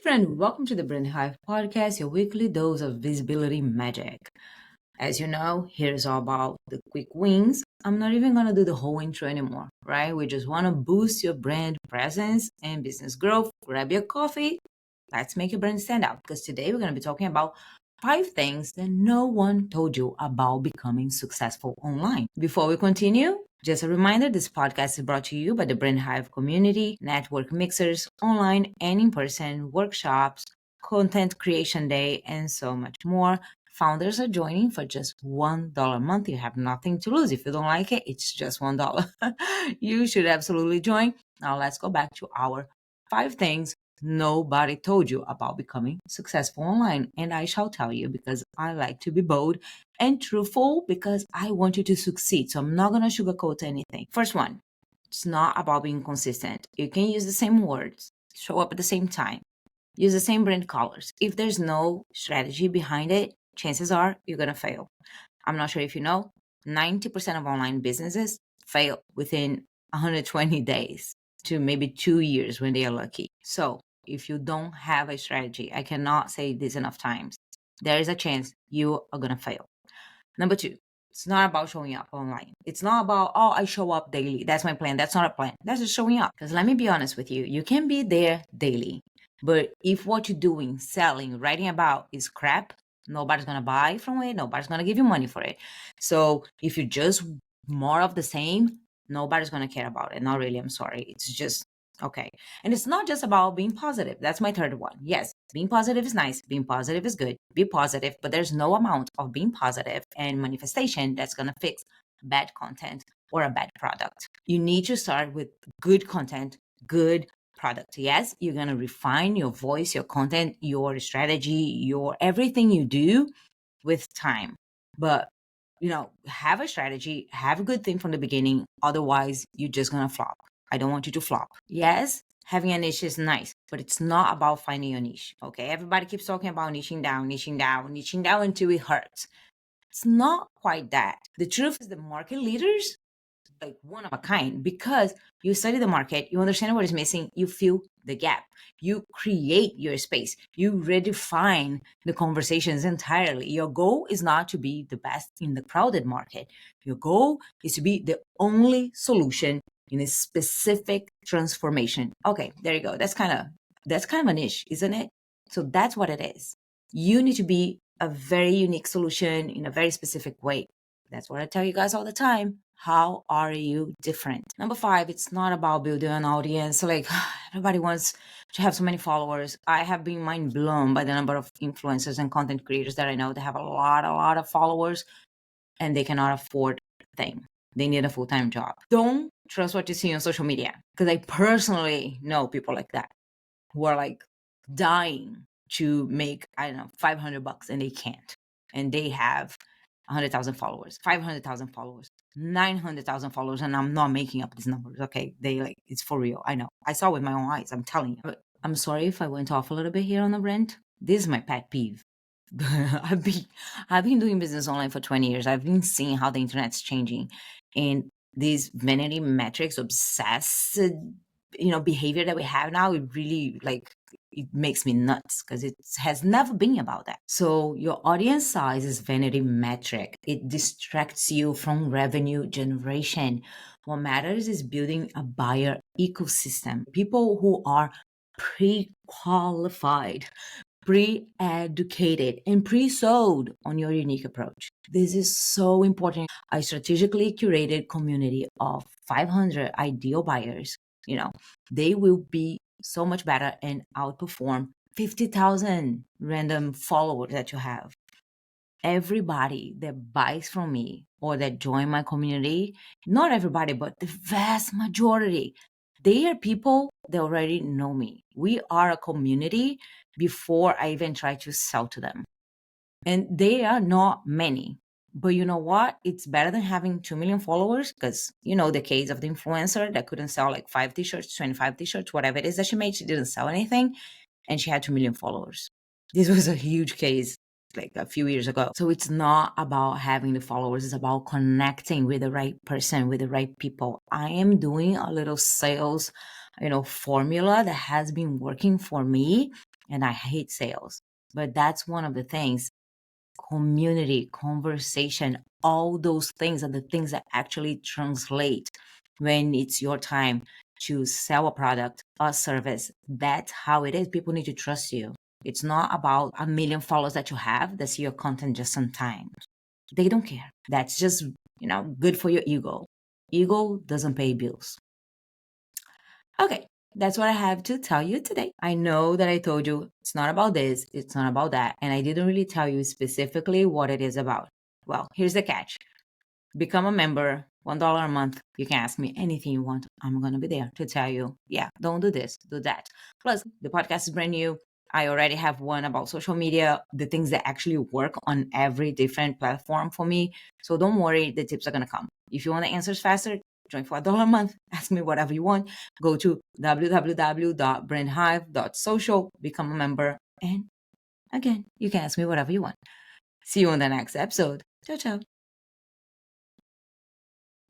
Friend, welcome to the Brand Hive podcast, your weekly dose of visibility magic. As you know, here's all about the quick wins. I'm not even going to do the whole intro anymore, right? We just want to boost your brand presence and business growth. Grab your coffee. Let's make your brand stand out because today we're going to be talking about 5 things that no one told you about becoming successful online. Before we continue, just a reminder, this podcast is brought to you by the Brand Hive community, network mixers, online and in-person workshops, content creation day, and so much more. Founders are joining for just $1 a month. You have nothing to lose. If you don't like it, it's just $1. You should absolutely join. Now let's go back to our 5 things nobody told you about becoming successful online. And I shall tell you because I like to be bold and truthful because I want you to succeed. So I'm not going to sugarcoat anything. First one, it's not about being consistent. You can use the same words, show up at the same time, use the same brand colors. If there's no strategy behind it, chances are you're going to fail. I'm not sure if you know, 90% of online businesses fail within 120 days to maybe 2 years when they are lucky. So if you don't have a strategy, I cannot say this enough times, there is a chance you are going to fail. Number 2, it's not about showing up online. It's not about, oh, I show up daily. That's my plan. That's not a plan. That's just showing up. Because let me be honest with you, you can be there daily. But if what you're doing, selling, writing about is crap, nobody's going to buy from it. Nobody's going to give you money for it. So if you just more of the same, nobody's going to care about it. Not really. I'm sorry. It's just okay. And it's not just about being positive. That's my third one. Yes, being positive is nice. Being positive is good. Be positive, but there's no amount of being positive and manifestation that's going to fix bad content or a bad product. You need to start with good content, good product. Yes, you're going to refine your voice, your content, your strategy, your everything you do with time. But have a strategy, have a good thing from the beginning. Otherwise, you're just going to flop. I don't want you to flop. Yes, having a niche is nice, but it's not about finding your niche. Okay. Everybody keeps talking about niching down until it hurts. It's not quite that. The truth is the market leaders, like one of a kind, because you study the market, you understand what is missing, you fill the gap, you create your space, you redefine the conversations entirely. Your goal is not to be the best in the crowded market. Your goal is to be the only solution in a specific transformation. Okay, there you go. That's kind of a niche, isn't it? So that's what it is. You need to be a very unique solution in a very specific way. That's what I tell you guys all the time. How are you different? Number 5, it's not about building an audience. Like everybody wants to have so many followers. I have been mind blown by the number of influencers and content creators that I know that have a lot of followers and they cannot afford a thing. They need a full-time job. Don't trust what you see on social media because I personally know people like that who are like dying to make, I don't know, $500 and they can't. And they have 100,000 followers, 500,000 followers, 900,000 followers, and I'm not making up these numbers. Okay, it's for real. I know. I saw with my own eyes. I'm telling you. But I'm sorry if I went off a little bit here on the rant. This is my pet peeve. I've been doing business online for 20 years. I've been seeing how the internet's changing, and these vanity metrics, obsessed, behavior that we have now. It really it makes me nuts because it has never been about that. So your audience size is vanity metric. It distracts you from revenue generation. What matters is building a buyer ecosystem. People who are pre-qualified, pre-educated, and pre-sold on your unique approach. This is so important. A strategically curated community of 500 ideal buyers, they will be so much better and outperform 50,000 random followers that you have. Everybody that buys from me or that join my community, not everybody, but the vast majority, they are people that already know me. We are a community before I even try to sell to them. And they are not many. But you know what? It's better than having 2 million followers because, the case of the influencer that couldn't sell like 5 t-shirts, 25 t-shirts, whatever it is that she made, she didn't sell anything and she had 2 million followers. This was a huge case like a few years ago. So it's not about having the followers. It's about connecting with the right person, with the right people. I am doing a little sales, formula that has been working for me. and I hate sales. But that's one of the things: community, conversation, all those things are the things that actually translate when it's your time to sell a product or service. That's how it is. People need to trust you. It's not about a million followers that you have that see your content just sometimes. They don't care. That's just, good for your ego. Ego doesn't pay bills. Okay, that's what I have to tell you today. I know that I told you it's not about this, it's not about that, and I didn't really tell you specifically what it is about. Well, here's the catch: become a member, $1 a month. You can ask me anything you want. I'm going to be there to tell you, yeah, don't do this, do that. Plus, the podcast is brand new. I already have one about social media, the things that actually work on every different platform for me. So don't worry, the tips are going to come. If you want the answers faster, join for $1 a month. Ask me whatever you want. Go to www.brandhive.social, become a member, and again, you can ask me whatever you want. See you on the next episode. Ciao, ciao.